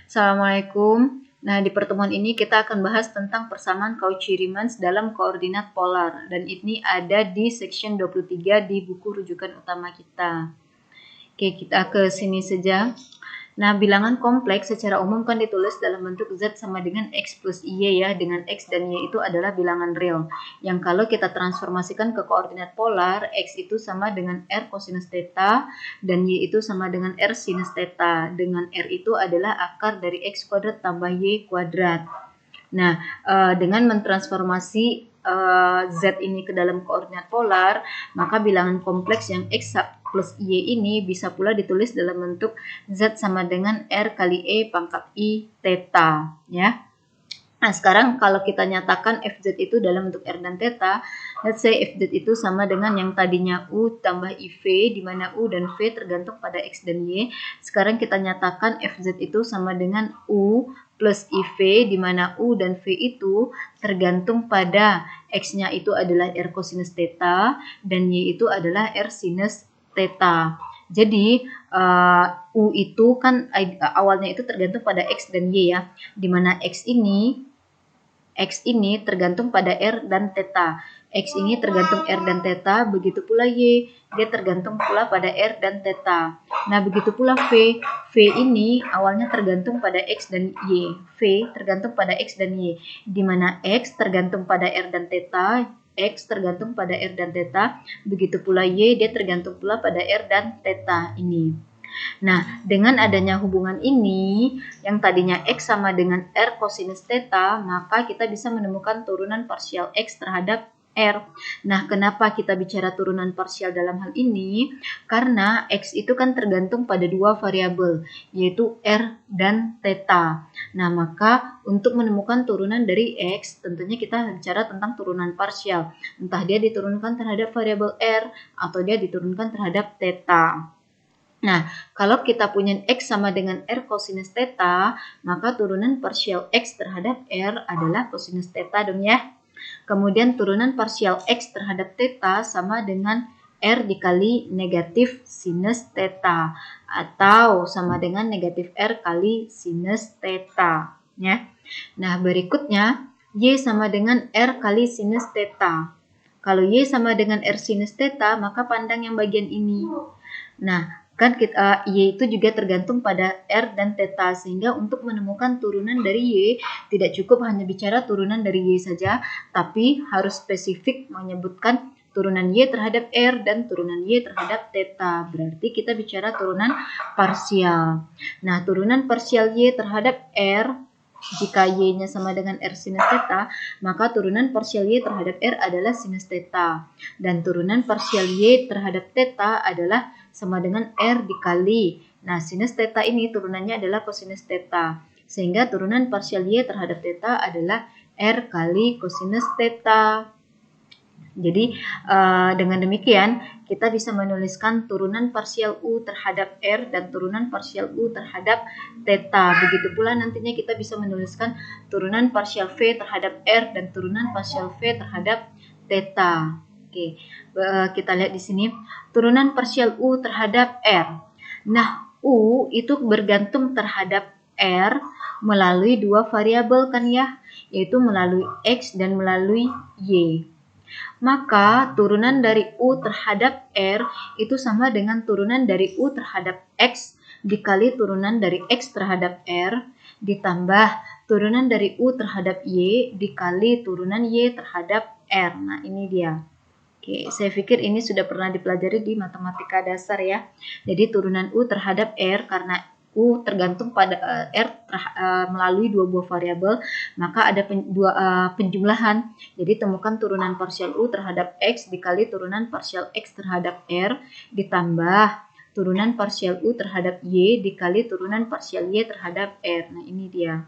Assalamualaikum. Nah, di pertemuan ini kita akan bahas tentang persamaan Cauchy-Riemann dalam koordinat polar. Dan ini ada di section 23 di buku rujukan utama kita. Oke, kita ke sini saja. Nah, bilangan kompleks secara umum kan ditulis dalam bentuk Z sama dengan X plus Y ya, dengan X dan Y itu adalah bilangan real. Yang kalau kita transformasikan ke koordinat polar, X itu sama dengan R cosinus theta, dan Y itu sama dengan R sinus theta. Dengan R itu adalah akar dari X kuadrat tambah Y kuadrat. Nah, dengan mentransformasi Z ini ke dalam koordinat polar, maka bilangan kompleks yang X plus Y ini bisa pula ditulis dalam bentuk Z sama dengan R kali E pangkat I theta, ya. Nah, sekarang kalau kita nyatakan Fz itu dalam bentuk R dan theta, let's say Fz itu sama dengan yang tadinya U tambah IV, di mana U dan V tergantung pada X dan Y. Sekarang kita nyatakan Fz itu sama dengan U plus IV, di mana U dan V itu tergantung pada X-nya itu adalah R cosinus theta, dan Y itu adalah R sinus theta. Jadi U itu kan awalnya itu tergantung pada X dan Y ya, di mana X ini tergantung pada R dan theta. X ini tergantung R dan theta, begitu pula Y, dia tergantung pula pada R dan theta. Nah, begitu pula V. V ini awalnya tergantung pada X dan Y. V tergantung pada X dan Y, di mana X tergantung pada R dan theta, X tergantung pada R dan theta, begitu pula Y, dia tergantung pula pada R dan theta ini. Nah, dengan adanya hubungan ini, yang tadinya X sama dengan R cosinus theta, maka kita bisa menemukan turunan parsial X terhadap R. Nah, kenapa kita bicara turunan parsial dalam hal ini? Karena X itu kan tergantung pada dua variabel, yaitu R dan theta. Nah, maka untuk menemukan turunan dari X, tentunya kita bicara tentang turunan parsial. Entah dia diturunkan terhadap variabel R, atau dia diturunkan terhadap theta. Nah, kalau kita punya X sama dengan R cosinus theta, maka turunan parsial X terhadap R adalah cosinus theta dong ya. Kemudian turunan parsial X terhadap theta sama dengan R dikali negatif sinus theta, atau sama dengan negatif R kali sinus theta, ya. Nah, berikutnya Y sama dengan R kali sinus theta. Kalau Y sama dengan R sinus theta, maka pandang yang bagian ini. Nah, kan kita Y itu juga tergantung pada R dan theta, sehingga untuk menemukan turunan dari Y tidak cukup hanya bicara turunan dari Y saja, tapi harus spesifik menyebutkan turunan Y terhadap R dan turunan Y terhadap theta. Berarti kita bicara turunan parsial. Nah, turunan parsial Y terhadap R, jika Y-nya sama dengan R sinus theta, maka turunan parsial Y terhadap R adalah sinus theta. Dan turunan parsial Y terhadap theta adalah sama dengan R dikali. Nah, sinus theta ini turunannya adalah cosinus theta. Sehingga turunan parsial Y terhadap theta adalah R kali cosinus theta. Jadi, dengan demikian, kita bisa menuliskan turunan parsial U terhadap R dan turunan parsial U terhadap theta. Begitu pula nantinya kita bisa menuliskan turunan parsial V terhadap R dan turunan parsial V terhadap theta. Oke, kita lihat di sini turunan parsial U terhadap R. Nah, U itu bergantung terhadap R melalui dua variabel kan ya, yaitu melalui X dan melalui Y. Maka turunan dari U terhadap R itu sama dengan turunan dari U terhadap X dikali turunan dari X terhadap R ditambah turunan dari U terhadap Y dikali turunan Y terhadap R. Nah, ini dia. Oke, saya pikir ini sudah pernah dipelajari di matematika dasar ya. Jadi turunan U terhadap R, karena U tergantung pada R melalui dua buah variabel, maka ada penjumlahan. Jadi temukan turunan parsial U terhadap X dikali turunan parsial X terhadap R ditambah turunan parsial U terhadap Y dikali turunan parsial Y terhadap R. Nah, ini dia.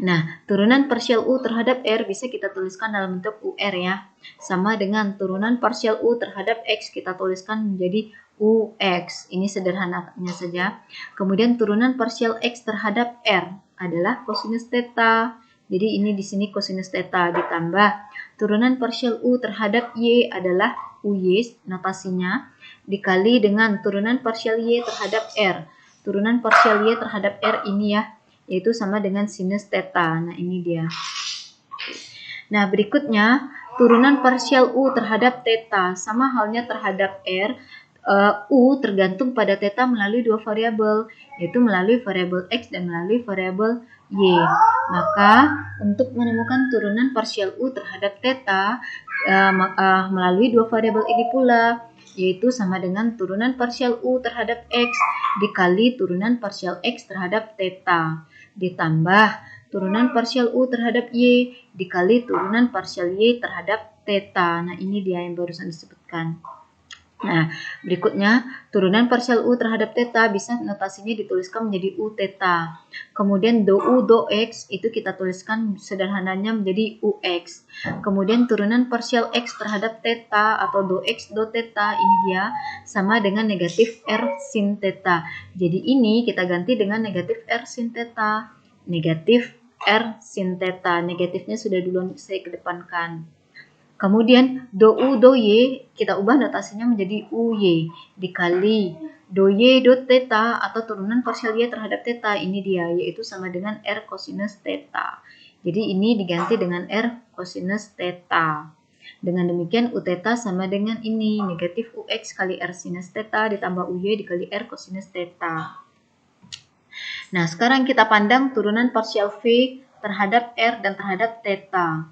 Nah, turunan parsial U terhadap R bisa kita tuliskan dalam bentuk UR ya. Sama dengan turunan parsial U terhadap X kita tuliskan menjadi UX. Ini sederhananya saja. Kemudian turunan parsial X terhadap R adalah cosinus theta. Jadi ini di sini cosinus theta ditambah turunan parsial U terhadap Y adalah UY notasinya dikali dengan turunan parsial Y terhadap R. turunan parsial Y terhadap R ini ya, yaitu sama dengan sinus theta. Nah, ini dia. Nah, berikutnya turunan parsial U terhadap theta, sama halnya terhadap R. U tergantung pada theta melalui dua variabel, yaitu melalui variabel X dan melalui variabel Y. Maka untuk menemukan turunan parsial U terhadap theta melalui dua variabel ini pula, yaitu sama dengan turunan parsial U terhadap X dikali turunan parsial X terhadap theta, ditambah turunan parsial U terhadap Y dikali turunan parsial Y terhadap theta. Nah, ini dia yang barusan disebutkan. Nah, berikutnya turunan parsial U terhadap theta bisa notasinya dituliskan menjadi U theta. Kemudian do U do X itu kita tuliskan sederhananya menjadi UX. Kemudian turunan parsial X terhadap theta atau do X do theta ini dia sama dengan negatif R sin theta. Jadi ini kita ganti dengan negatif R sin theta. Negatif R sin theta. Negatifnya sudah duluan saya kedepankan. Kemudian do U do Y kita ubah notasinya menjadi UY dikali do Y do theta atau turunan parsial Y terhadap theta ini dia, yaitu sama dengan R cosinus theta. Jadi ini diganti dengan R cosinus theta. Dengan demikian U theta sama dengan ini negatif UX kali R sinus theta ditambah UY dikali R cosinus theta. Nah, sekarang kita pandang turunan parsial V terhadap R dan terhadap theta.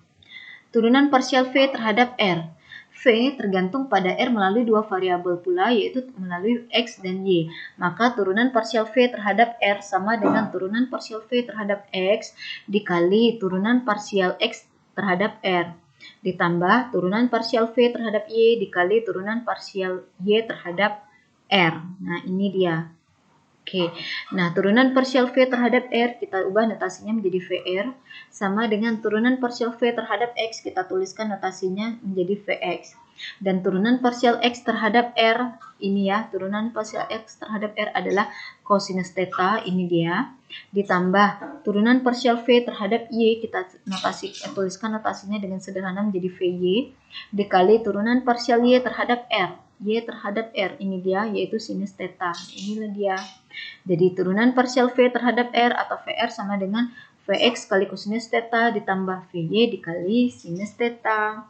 Turunan parsial V terhadap R. V tergantung pada R melalui dua variabel pula, yaitu melalui X dan Y. Maka turunan parsial V terhadap R sama dengan turunan parsial V terhadap X dikali turunan parsial X terhadap R. Ditambah turunan parsial V terhadap Y dikali turunan parsial Y terhadap R. Nah, ini dia. Oke, nah turunan parsial V terhadap R kita ubah notasinya menjadi VR sama dengan turunan parsial V terhadap X kita tuliskan notasinya menjadi Vx. Dan turunan parsial X terhadap R ini ya, turunan parsial X terhadap R adalah cosinus theta, ini dia. Ditambah turunan parsial V terhadap Y kita tuliskan notasinya dengan sederhana menjadi Vy dikali turunan parsial Y terhadap R. Y terhadap R ini dia, yaitu sinus theta. Inilah dia. Jadi turunan parsial V terhadap R atau VR sama dengan Vx kali cosinus theta ditambah Vy dikali sinus theta.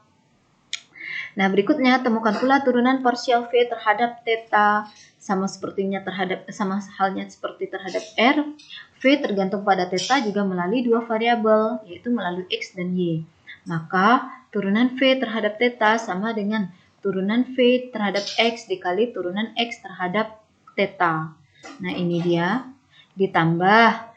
Nah, berikutnya temukan pula turunan parsial V terhadap theta. Sama halnya seperti terhadap R. V tergantung pada theta juga melalui dua variabel, yaitu melalui X dan Y. Maka turunan V terhadap theta sama dengan turunan V terhadap X dikali turunan X terhadap theta. Nah, ini dia. Ditambah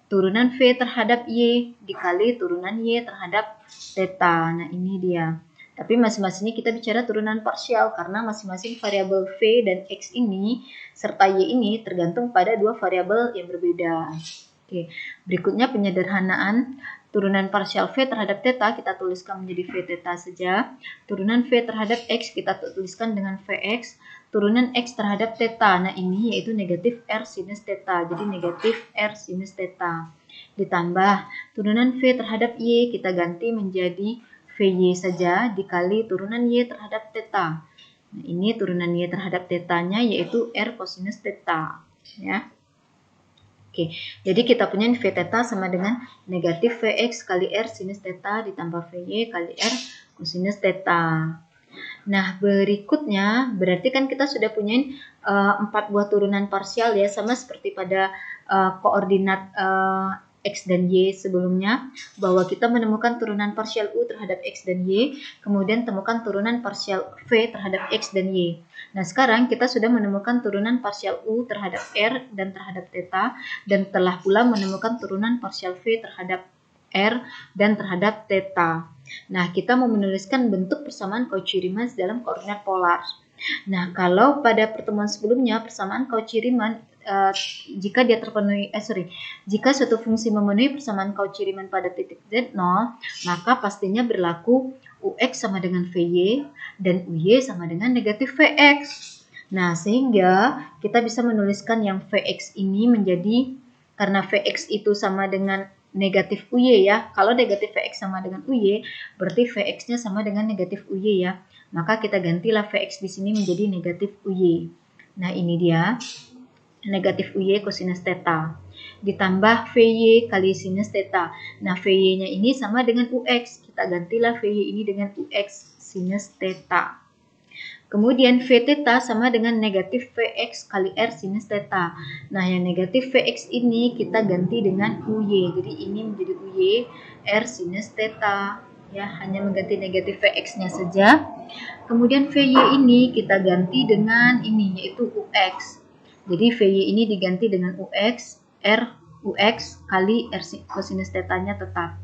turunan V terhadap Y dikali turunan Y terhadap theta. Nah, ini dia. Tapi masing-masingnya kita bicara turunan parsial karena masing-masing variabel V dan X ini serta Y ini tergantung pada dua variabel yang berbeda. Oke, berikutnya penyederhanaan. Turunan parsial V terhadap theta kita tuliskan menjadi V theta saja. Turunan V terhadap X kita tuliskan dengan Vx. Turunan X terhadap theta, nah ini yaitu negatif R sinus theta. Jadi negatif R sinus theta. Ditambah turunan V terhadap Y kita ganti menjadi Vy saja dikali turunan Y terhadap theta. Nah, ini turunan Y terhadap thetanya yaitu R cosinus theta. Ya. Oke, jadi kita punya V theta sama dengan negatif Vx kali R sinus theta ditambah Vy kali R cosinus theta. Nah, berikutnya berarti kan kita sudah punya 4 buah turunan parsial ya, sama seperti pada koordinat X dan Y sebelumnya, bahwa kita menemukan turunan parsial U terhadap X dan Y, kemudian temukan turunan parsial V terhadap X dan Y. Nah, sekarang kita sudah menemukan turunan parsial U terhadap R dan terhadap theta, dan telah pula menemukan turunan parsial V terhadap R dan terhadap theta. Nah, kita mau menuliskan bentuk persamaan Cauchy-Riemann dalam koordinat polar. Nah, kalau pada pertemuan sebelumnya persamaan Cauchy-Riemann jika suatu fungsi memenuhi persamaan Cauchy-Riemann pada titik Z0, maka pastinya berlaku Ux sama dengan Vy dan Uy sama dengan negatif Vx. Nah, sehingga kita bisa menuliskan yang Vx ini menjadi, karena Vx itu sama dengan negatif Uy ya. Kalau negatif Vx sama dengan Uy, berarti Vx-nya sama dengan negatif Uy ya. Maka kita gantilah Vx di sini menjadi negatif Uy. Nah, ini dia. negatif UY kosinus theta ditambah VY kali sinus theta. Nah, VY-nya ini sama dengan UX. Kita gantilah VY ini dengan UX sinus theta. Kemudian V theta sama dengan negatif Vx kali R sinus theta. Nah, yang negatif Vx ini kita ganti dengan UY. Jadi ini menjadi UY R sinus theta. Ya, hanya mengganti negatif Vx-nya saja. Kemudian Vy ini kita ganti dengan ini, yaitu Ux. Jadi Vy ini diganti dengan Ux, Ux kali R kosinus theta-nya tetap.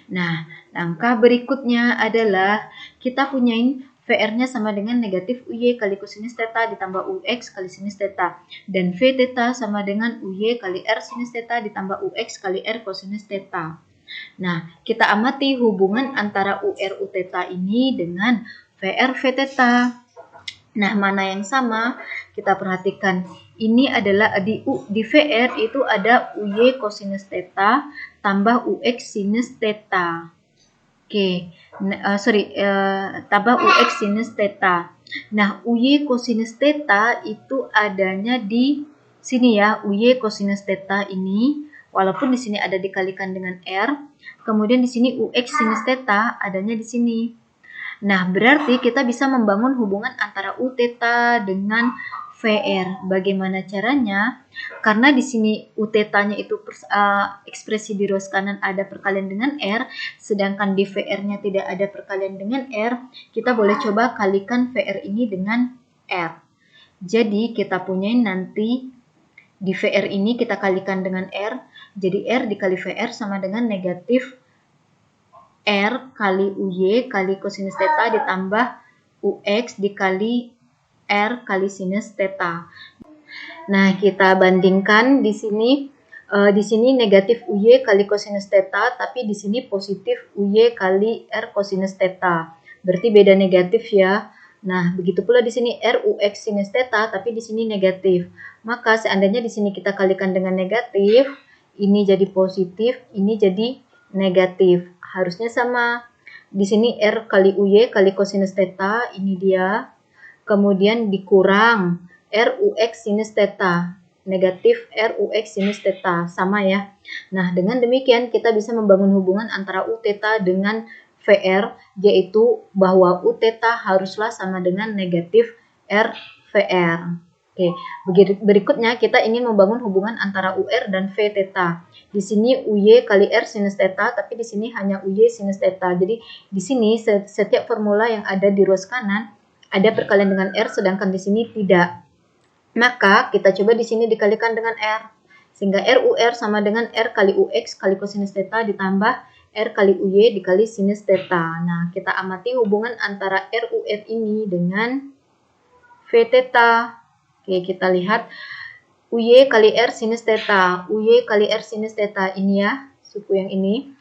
Nah, langkah berikutnya adalah kita punyain VR-nya sama dengan negatif UY kali kosinus theta ditambah UX kali sinus theta. Dan V theta sama dengan UY kali R sinus theta ditambah UX kali R kosinus theta. Nah, kita amati hubungan antara UR U theta ini dengan VR V theta. Nah, mana yang sama? Kita perhatikan. Ini adalah di VR itu ada UY kosinus theta tambah UX sinus theta. Oke, tambah UX sinus theta. Nah, UY kosinus theta itu adanya di sini ya, UY kosinus theta ini, walaupun di sini ada dikalikan dengan R, kemudian di sini UX sinus theta adanya di sini. Nah, berarti kita bisa membangun hubungan antara U theta dengan VR. Bagaimana caranya? Karena di sini U theta-nya itu ekspresi di ruas kanan ada perkalian dengan R, sedangkan di VR-nya tidak ada perkalian dengan R, kita boleh coba kalikan VR ini dengan R. Jadi kita punyain nanti di VR ini kita kalikan dengan R, jadi R dikali VR sama dengan negatif R kali UY kali kosinus theta ditambah UX dikali R kali sinus theta. Nah, kita bandingkan di sini negatif UY kali kosinus theta, tapi di sini positif UY kali R kosinus theta. Berarti beda negatif ya. Nah, begitu pula di sini R UX sinus theta, tapi di sini negatif. Maka seandainya di sini kita kalikan dengan negatif, ini jadi positif, ini jadi negatif. Harusnya sama. Di sini R kali UY kali kosinus theta, ini dia. Kemudian dikurang RUX sinus theta, negatif RUX sinus theta, sama ya. Nah, dengan demikian kita bisa membangun hubungan antara U theta dengan VR, yaitu bahwa U theta haruslah sama dengan negatif RVR. Oke, berikutnya kita ingin membangun hubungan antara UR dan V theta. Di sini UY kali R sinus theta, tapi di sini hanya UY sinus theta. Jadi di sini setiap formula yang ada di ruas kanan ada perkalian dengan R, sedangkan di sini tidak. Maka kita coba di sini dikalikan dengan R, sehingga RUR sama dengan R kali UX kali kosinus theta ditambah R kali UY dikali sinus theta. Nah, kita amati hubungan antara RUR ini dengan V theta. Oke, kita lihat UY kali R sinus theta, UY kali R sinus theta ini ya, suku yang ini.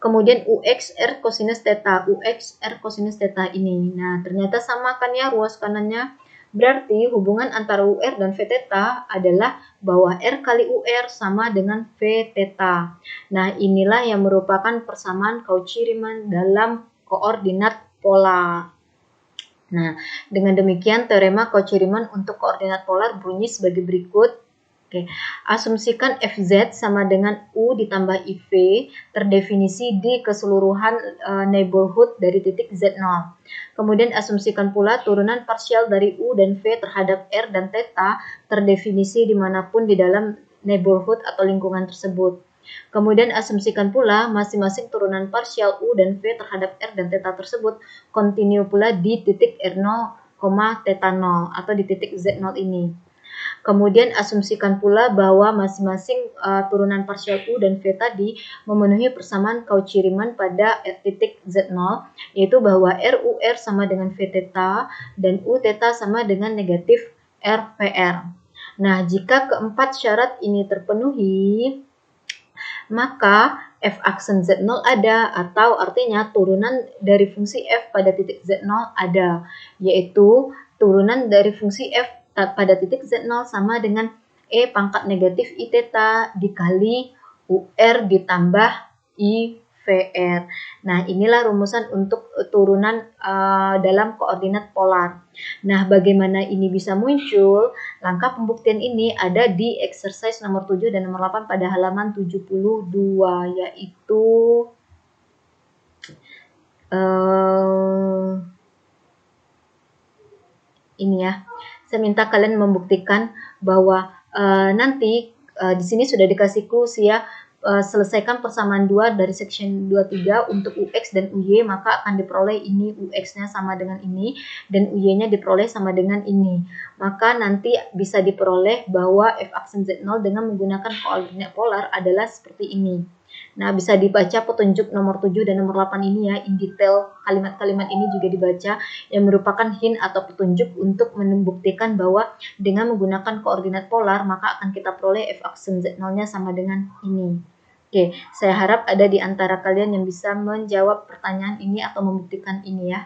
Kemudian UX R kosinus theta, UX R kosinus theta ini. Nah, ternyata sama kan ya ruas kanannya. Berarti hubungan antara UR dan V theta adalah bahwa R kali UR sama dengan V theta. Nah, inilah yang merupakan persamaan Cauchy-Riemann dalam koordinat polar. Nah, dengan demikian teorema Cauchy-Riemann untuk koordinat polar bunyi sebagai berikut. Oke, asumsikan Fz sama dengan U ditambah IV terdefinisi di keseluruhan neighborhood dari titik Z0. Kemudian asumsikan pula turunan parsial dari U dan V terhadap R dan theta terdefinisi dimanapun di dalam neighborhood atau lingkungan tersebut. Kemudian asumsikan pula masing-masing turunan parsial U dan V terhadap R dan theta tersebut kontinu pula di titik R0, theta 0 atau di titik Z0 ini. Kemudian asumsikan pula bahwa masing-masing turunan parsial U dan V tadi memenuhi persamaan Cauchy-Riemann pada titik Z0, yaitu bahwa RUR sama dengan V theta dan U theta sama dengan negatif RVR. Nah, jika keempat syarat ini terpenuhi, maka f aksen Z0 ada, atau artinya turunan dari fungsi f pada titik Z0 ada, yaitu turunan dari fungsi f pada titik Z0 sama dengan E pangkat negatif I theta dikali UR ditambah IV. VR. Nah, inilah rumusan untuk turunan dalam koordinat polar. Nah, bagaimana ini bisa muncul? Langkah pembuktian ini ada di exercise nomor 7 dan nomor 8 pada halaman 72, yaitu ini ya. Saya minta kalian membuktikan bahwa nanti di sini sudah dikasih clues ya. Selesaikan persamaan 2 dari section 23 untuk UX dan UY, maka akan diperoleh ini UX-nya sama dengan ini dan UY-nya diperoleh sama dengan ini. Maka nanti bisa diperoleh bahwa f aksen Z0 dengan menggunakan koordinat polar adalah seperti ini. Nah, bisa dibaca petunjuk nomor 7 dan nomor 8 ini ya, in detail kalimat-kalimat ini juga dibaca yang merupakan hint atau petunjuk untuk membuktikan bahwa dengan menggunakan koordinat polar maka akan kita peroleh f aksen Z0-nya sama dengan ini. Oke, saya harap ada di antara kalian yang bisa menjawab pertanyaan ini atau membuktikan ini ya.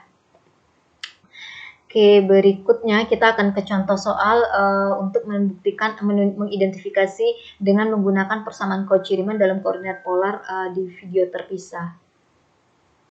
Oke, berikutnya kita akan ke contoh soal untuk membuktikan, mengidentifikasi dengan menggunakan persamaan Cauchy-Riemann dalam koordinat polar di video terpisah.